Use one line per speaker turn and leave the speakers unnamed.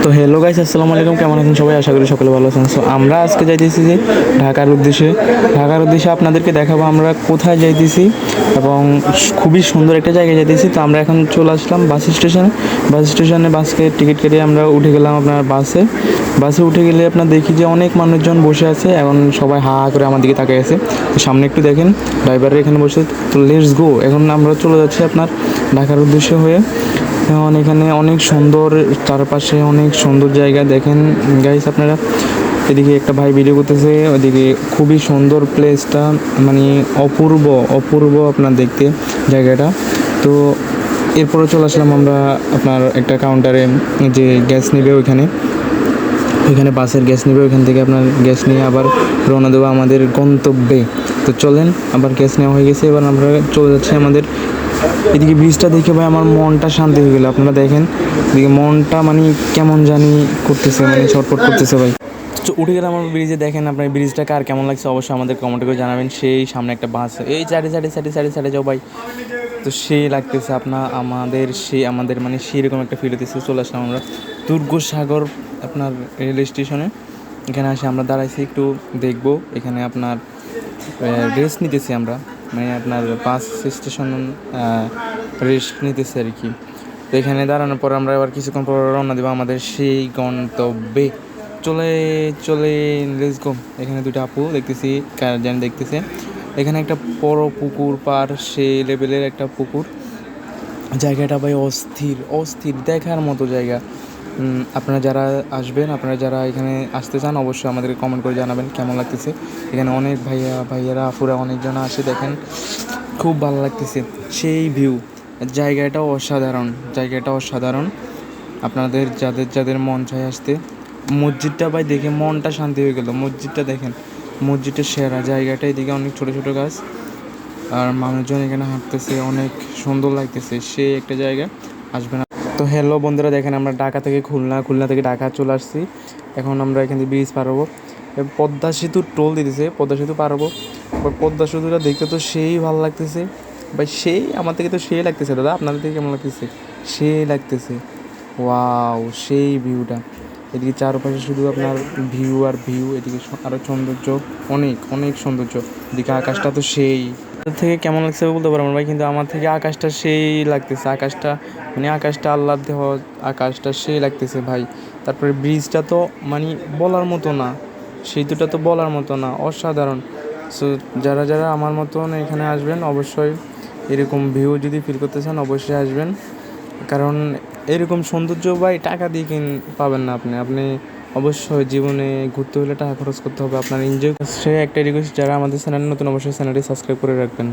তো hello guys, আসসালামু আলাইকুম। কেমন আছেন সবাই? আশা করি সকলে ভালো আছেন। সো আমরা আজকে যাইতেছি যে ঢাকার উদ্দেশ্যে আপনাদেরকে দেখাবো আমরা কোথায় যাইতেছি এবং খুবই সুন্দর একটা জায়গায় যাইতেছি। তো আমরা এখন চলে আসলাম বাস স্টেশনে বাসকে টিকিট কেটে আমরা উঠে গেলাম আপনার বাসে উঠে গেলে আপনার দেখি যে অনেক মানুষজন বসে আছে। এখন সবাই হা হা করে আমার দিকে তাকিয়ে আছে। তো সামনে একটু দেখেন, ড্রাইভারের এখানে বসে। তো লেটস গো, এখন আমরা চলে যাচ্ছি আপনার ঢাকার উদ্দেশ্যে হয়ে। এখন এখানে অনেক সুন্দর, চারপাশে অনেক সুন্দর জায়গা দেখেন গাইস আপনারা। এদিকে একটা ভাই ভিডিও করতেছে, ওইদিকে খুবই সুন্দর প্লেসটা, মানে অপূর্ব অপূর্ব আপনার দেখতে জায়গাটা। তো এরপরে চলে আসলাম আমরা আপনার একটা কাউন্টারে, যে গ্যাস নেবে ওইখানে বাসের গ্যাস নেবে। ওইখান থেকে আপনার গ্যাস নিয়ে আবার রওনা দেবো আমাদের গন্তব্যে। তো চলেন, আবার গ্যাস নেওয়া হয়ে গেছে, এবার আমরা চলে যাচ্ছি আমাদের। এদিকে ব্রিজটা দেখে ভাই আমার মনটা শান্তি হয়ে গেলো। আপনারা দেখেন এদিকে মনটা মানে কেমন জানি করতেছে, মানে ছটফট করতেছে ভাই। তো উঠে গেলাম আমার ব্রিজে। দেখেন আপনার ব্রিজটা কার কেমন লাগছে অবশ্যই আমাদের কমেন্ট করে জানাবেন। সেই সামনে একটা বাস, এই সাইডে যাও ভাই। তো সেই লাগতেছে আমাদের মানে সেরকম একটা ফিল হতেছে। চলে আসলাম আমরা দুর্গসাগর আপনার রেল স্টেশনে। এখানে আসে আমরা দাঁড়াইছি, একটু দেখবো। এখানে আপনার রেস্ট নিতেছি আমরা, মানে আপনার বাস স্টেশন রেস্ট নিতেছি আর কি। তো এখানে দাঁড়ানোর পর আমরা আবার কিছুক্ষণ পর রওনা দেবো আমাদের সেই গন্তব্যে। চলে চলে লেটস গো। এখানে দুটো আপু দেখতেছি, যেন দেখতেছে এখানে একটা বড় পুকুর পার, সেই লেভেলের একটা পুকুর। জায়গাটা ভাই অস্থির অস্থির, দেখার মতো জায়গা। আপনারা যারা আসবেন, আপনারা যারা এখানে আসতে চান, অবশ্যই আমাদেরকে কমেন্ট করে জানাবেন কেমন লাগতেছে। এখানে অনেক ভাইয়ারা আফুরা অনেকজন আসে, দেখেন খুব ভালো লাগতেছে। সেই ভিউ, জায়গাটা অসাধারণ। আপনাদের যাদের যাদের মন চায় আসতে, মসজিদটা ভাই দেখে মনটা শান্তি হয়ে গেল। মসজিদটা দেখেন, মসজিদটা সেরা জায়গাটা। এদিকে অনেক ছোটো ছোটো গাছ আর মানুষজন এখানে হাঁটতেছে, অনেক সুন্দর লাগতেছে। সেই একটা জায়গা, আসবেন। তো হ্যালো বন্ধুরা, দেখেন আমরা ঢাকা থেকে খুলনা থেকে ঢাকা চলে আসছি। এখন আমরা এখান থেকে ব্রিজ পার হবো। পদ্মা সেতুর টোল দিতেছে, পদ্মা সেতু পার হবো। পদ্মা সেতুটা দেখতে তো সেই ভালো লাগতেছে ভাই, সেই আমার থেকে তো সেই লাগতেছে। দাদা আপনাদের থেকে কেমন লাগতেছে? সেই লাগতেছে, ওয়াও সেই ভিউটা। এদিকে চারপাশে শুধু আপনার ভিউ আর ভিউ, এদিকে আরও সৌন্দর্য, অনেক অনেক সৌন্দর্য। এদিকে আকাশটা তো সেই। থেকে কেমন লাগছে বলতে পারবো না ভাই, কিন্তু আমার থেকে আকাশটা সেই লাগতেছে। আকাশটা আল্লাহ দেহ, আকাশটা সেই লাগতেছে ভাই। তারপরে ব্রিজটা তো মানে বলার মতো না, সেতুটা তো বলার মতো না, অসাধারণ। সো যারা যারা আমার মতন এখানে আসবেন, অবশ্যই এরকম ভিউ যদি ফিল করতে চান অবশ্যই আসবেন। কারণ এরকম সৌন্দর্য ভাই টাকা দিয়ে পাবেন না আপনি অবশ্যই জীবনে ঘুরতে হলে টাকা খরচ করতে হবে, আপনার এনজয়। সে একটা রিকোয়েস্ট, যারা আমাদের চ্যানেল নতুন অবশ্যই চ্যানেলটি সাবস্ক্রাইব করে রাখবেন।